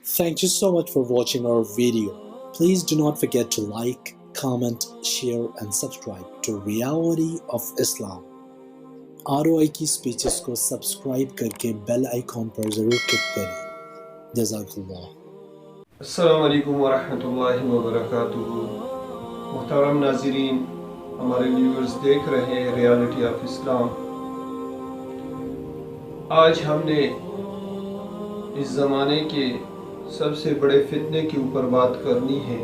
Thank you so much for watching our video. Please do not forget to like, comment, share and subscribe to Reality of Islam. ROI کی speeches کو subscribe کر کے bell icon پر ضرور click کریں. جزاک اللہ. السلام علیکم ورحمۃ اللہ وبرکاتہ. محترم ناظرین، ہمارے ویورز دیکھ رہے ہیں ریالٹی آف اسلام. آج ہم نے اس زمانے کے سب سے بڑے فتنے کے اوپر بات کرنی ہے،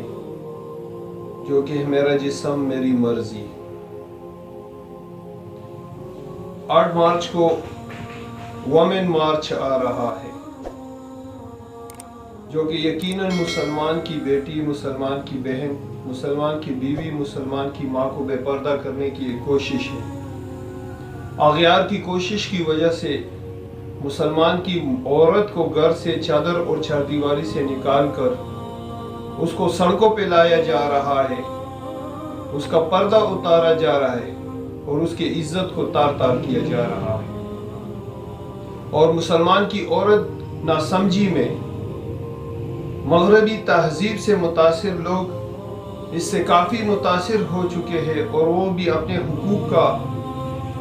جو کہ میرا جسم میری مرضی. 8 مارچ کو وومن مارچ آ رہا ہے، جو کہ یقیناً مسلمان کی بیٹی، مسلمان کی بہن، مسلمان کی بیوی، مسلمان کی ماں کو بے پردہ کرنے کی ایک کوشش ہے. اغیار کی کوشش کی وجہ سے مسلمان کی عورت کو گھر سے چادر اور چاردیواری سے نکال کر اس کو سڑکوں پہ لایا جا رہا ہے، اس کا پردہ اتارا جا رہا ہے اور اس کی عزت کو تار تار کیا جا رہا ہے. اور مسلمان کی عورت ناسمجھی میں مغربی تہذیب سے متاثر لوگ اس سے کافی متاثر ہو چکے ہیں، اور وہ بھی اپنے حقوق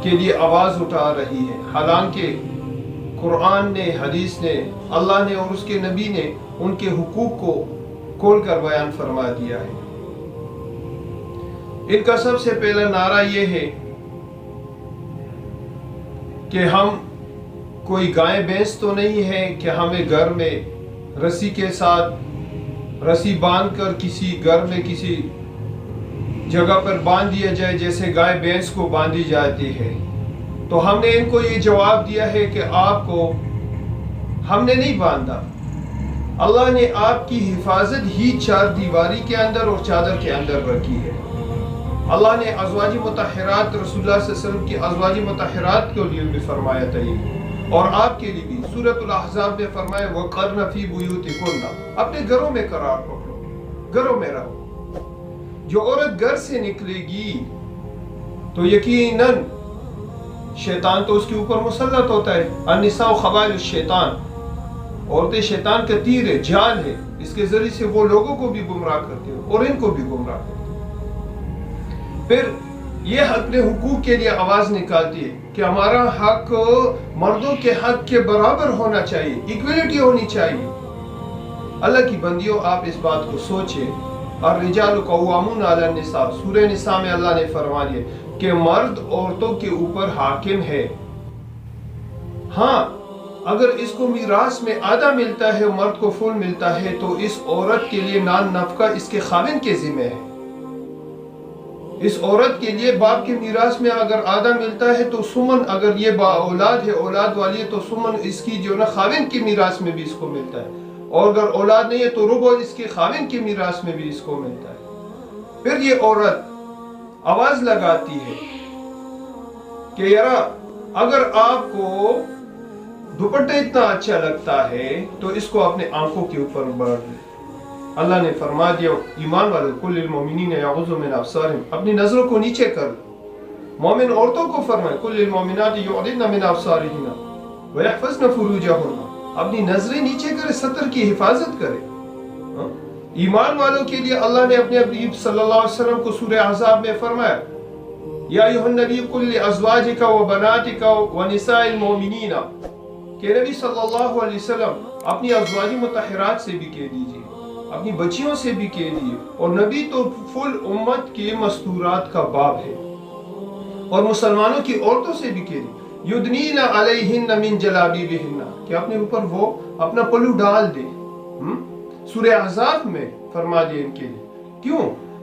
کے لیے آواز اٹھا رہی ہے. حالانکہ قرآن نے، حدیث نے، اللہ نے اور اس کے نبی نے ان کے حقوق کو کھول کر بیان فرما دیا ہے. ان کا سب سے پہلا نعرہ یہ ہے کہ ہم کوئی گائے بھینس تو نہیں ہے کہ ہمیں گھر میں رسی کے ساتھ رسی باندھ کر کسی گھر میں کسی جگہ پر باندھ دیا جائے جیسے گائے بھینس کو باندھی جاتی ہے. تو ہم نے ان کو یہ جواب دیا ہے کہ آپ کو ہم نے نہیں باندھا. اللہ نے آپ کی حفاظت ہی چار دیواری کے اندر اور چادر کے اندر رکھی ہے. اللہ نے ازواج مطہرات، رسول اللہ صلی اللہ علیہ وسلم کی ازواج مطہرات کے لیے بھی فرمایا تھا یہ، اور آپ کے لیے بھی سورۃ الاحزاب میں فرمایا وَقَرْنَ فِي بُيُوتِكُنَّ، اپنے گھروں میں قرار پکڑو، گھروں میں رہو. جو عورت گھر سے نکلے گی تو یقیناً شیطان تو اس کے اوپر مسلط ہوتا ہے. النساء خبائل الشیطان، عورتیں شیطان کا تیر ہے، جال ہے. اس کے ذریعے سے وہ لوگوں کو بھی گمراہ کرتے ہیں اور ان کو بھی گمراہ کرتے ہیں. پھر یہ اپنے حقوق کے لیے آواز نکالتی ہے کہ ہمارا حق مردوں کے حق کے برابر ہونا چاہیے، ایکویلٹی ہونی چاہیے. اللہ کی بندیوں، آپ اس بات کو سوچیں. الرجال قوامون علی النساء، سورہ نساء میں اللہ نے فرما دیا کہ مرد عورتوں کے اوپر حاکم ہے. ہاں، اگر اس کو میراث میں آدھا ملتا ہے، مرد کو فل ملتا ہے، تو اس عورت کے لیے نان نفقہ اس کے خاوند کے ذمہ ہے. اس عورت کے لیے باپ کے میراث میں اگر آدھا ملتا ہے تو سمن، اگر یہ با اولاد ہے، اولاد والی ہے، تو سمن اس کی جو نا خاوند کے میراث میں بھی اس کو ملتا ہے. اور اگر اولاد نہیں ہے تو ربع اس کے خاوند کے میراث میں بھی اس کو ملتا ہے. پھر یہ عورت آواز لگاتی ہے کہ یارا، اگر آپ کو دوپٹہ اتنا اچھا لگتا ہے تو اس کو اپنے آنکھوں کے اوپر بڑھ لے. اللہ نے فرما دیا ایمان والے کل المؤمنین یغضوا من ابصارہم، اپنی نظروں کو نیچے کر. مومن عورتوں کو فرمائے کل المؤمنات یغضضن من ابصارہن ویحفظن فروجہن، اپنی نظریں نیچے کرے، ستر کی حفاظت کرے. ایمان والوں کے لیے اللہ نے اپنے حبیب صلی اللہ علیہ وسلم کو سورہ احزاب میں فرمایا یا ایھا النبی قل لازواجک وبناتک ونساء المؤمنین، کہ نبی صلی اللہ علیہ وسلم اپنی ازواج مطہرات سے بھی کہہ دیجئے، اپنی بچیوں سے بھی کہہ دیجئے. اور نبی تو فل امت کے مستورات کا باب ہے، اور مسلمانوں کی عورتوں سے بھی کہہ دیجئے یدنین علیہن من جلابیبہن، کہ اپنے اوپر وہ اپنا پلو ڈال دے. سورہ احزاب میں فرما دیا ان کے لیے. کیوں؟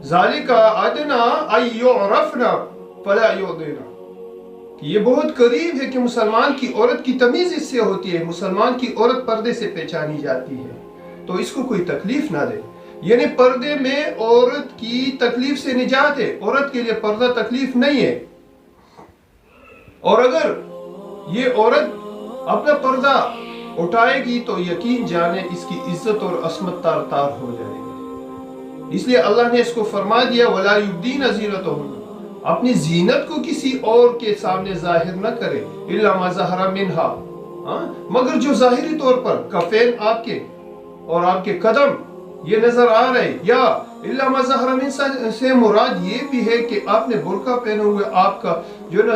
ذالک ادنی ان یعرفن فلا یؤذین، کہ یہ بہت قریب ہے کہ مسلمان کی عورت کی تمیز اس سے ہوتی ہے، مسلمان کی عورت پردے سے پہچانی جاتی ہے، تو اس کو کوئی تکلیف نہ دے. یعنی پردے میں عورت کی تکلیف سے نجات ہے، عورت کے لیے پردہ تکلیف نہیں ہے. اور اگر یہ عورت اپنا پردہ اٹھائے گی تو یقین جانے اس کی عزت اور عصمت تار تار ہو جائے گی. اس لیے اللہ نے اس کو فرما دیا وَلَا يُبْدِينَ زِينَتَهُنَّ، اپنی زینت کو کسی اور کے سامنے ظاہر نہ کرے. إِلَّا مَا ظَهَرَ مِنْهَا، مگر جو ظاہری طور پر کفین آپ کے اور آپ کے قدم یہ نظر آ رہے، یا الا ما ظہر من سے مراد یہ بھی ہے کہ آپ نے برقع پہنے ہوئے، آپ کا جو نا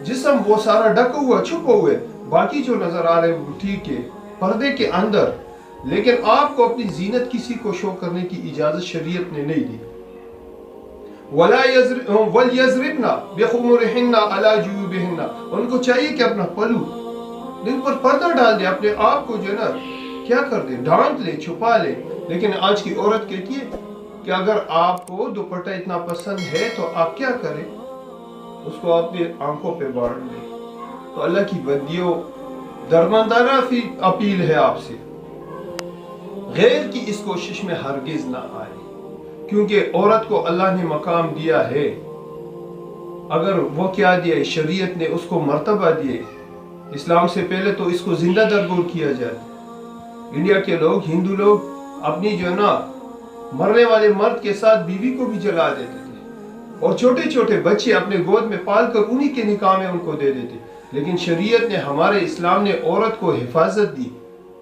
جسم وہ سارا ڈھکا ہوا چھپا ہوئے، باقی جو نظر آ رہے وہ ٹھیک ہے پردے کے اندر، لیکن آپ کو اپنی زینت کسی کو شو کرنے کی اجازت شریعت نے نہیں دی۔ وَلْيَضْرِبْنَ بِخُمُرِهِنَّ عَلَى جُيُوبِهِنَّ، ان کو چاہیے کہ اپنا پلو دل پر پردہ ڈال دے، اپنے آپ کو جو نا کیا کر دے، ڈھانپ لے، چھپا لے۔ لیکن آج کی عورت کہتی ہے کہ اگر آپ کو دوپٹہ اتنا پسند ہے تو آپ کیا کریں، اس کو اپنی آنکھوں پہ باندھ لیں۔ تو اللہ کی بندیوں، درماندانہ اپیل ہے آپ سے، غیر کی اس کوشش میں ہرگز نہ آئے، کیونکہ عورت کو اللہ نے مقام دیا ہے۔ اگر وہ کیا دیا، شریعت نے اس کو مرتبہ دیے، اسلام سے پہلے تو اس کو زندہ درگور کیا جائے۔ انڈیا کے لوگ، ہندو لوگ اپنی جو نا مرنے والے مرد کے ساتھ بیوی کو بھی جلا دیتے تھے، اور چھوٹے چھوٹے بچے اپنے گود میں پال کر انہی کے نکاح میں ان کو دے دیتے۔ لیکن شریعت نے، ہمارے اسلام نے عورت کو حفاظت دی،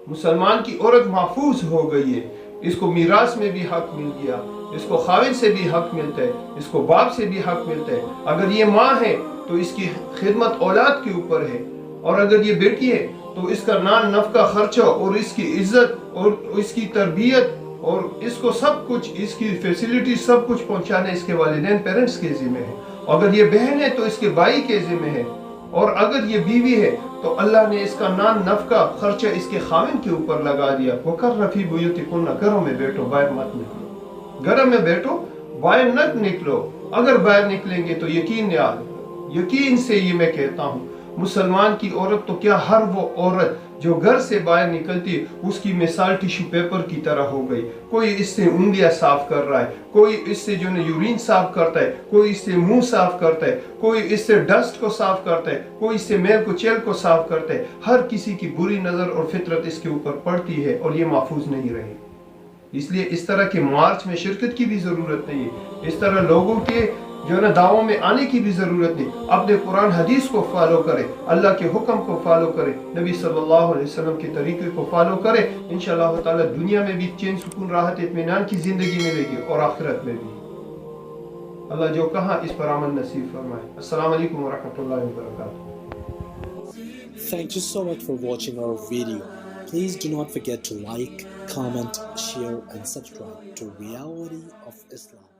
مسلمان کی عورت محفوظ ہو گئی ہے، اس کو میراث میں بھی حق مل گیا، اس کو خاوند سے بھی حق ملتا ہے، اس کو باپ سے بھی حق ملتا ہے۔ اگر یہ ماں ہے تو اس کی خدمت اولاد کے اوپر ہے، اور اگر یہ بیٹی ہے تو اس کا نان نفقہ خرچہ اور اس کی عزت اور اس کی تربیت اور اس کو سب کچھ، اس کی فیسلٹی سب کچھ پہنچانا اس کے والدین پیرنٹس کے ذمہ ہے۔ اگر یہ بہن ہے تو اس کے بھائی کے ذمہ ہے، اور اگر یہ بیوی ہے تو اللہ نے اس کا نان نفقہ خرچہ اس کے خاوند کے اوپر لگا دیا۔ وَقَرَّ فِي بُيُوتِكُنَّ، گھروں میں بیٹھو، باہر مت نکلو، گھروں میں بیٹھو، باہر نہ نکلو۔ اگر باہر نکلیں گے تو یقین سے یہ میں کہتا ہوں، مسلمان کی عورت تو کیا، ہر وہ عورت جو گھر سے باہر نکلتی اس کی مثال ٹیشو پیپر کی طرح ہو گئی۔ کوئی اس سے انگلیاں صاف کر رہا ہے، کوئی اس سے جو یورین صاف کرتا ہے، کوئی اس سے منہ صاف کرتا ہے، کوئی اس سے ڈسٹ کو صاف کرتا ہے، کوئی اس سے میل کو چیل کو صاف کرتا ہے۔ ہر کسی کی بری نظر اور فطرت اس کے اوپر پڑتی ہے، اور یہ محفوظ نہیں رہے۔ اس لیے اس طرح کے مارچ میں شرکت کی بھی ضرورت نہیں ہے، اس طرح لوگوں کے جو ہے نا دعووں میں آنے کی بھی ضرورت نہیں۔ اپنے قرآن حدیث کو فالو کرے، اللہ کے حکم کو فالو کرے، نبی صلی اللہ علیہ وسلم کے طریقے کو فالو کرے، انشاءاللہ تعالی دنیا میں بھی چین، سکون، راحت، اطمینان کی زندگی ملے گی، اور آخرت میں بھی۔ اللہ جو کہا اس پر عمل نصیب فرمائے۔ السلام علیکم ورحمۃ اللہ وبرکاتہ۔ Thank you so much for watching our video. Please do not forget to like, comment, share and subscribe to Reality of Islam.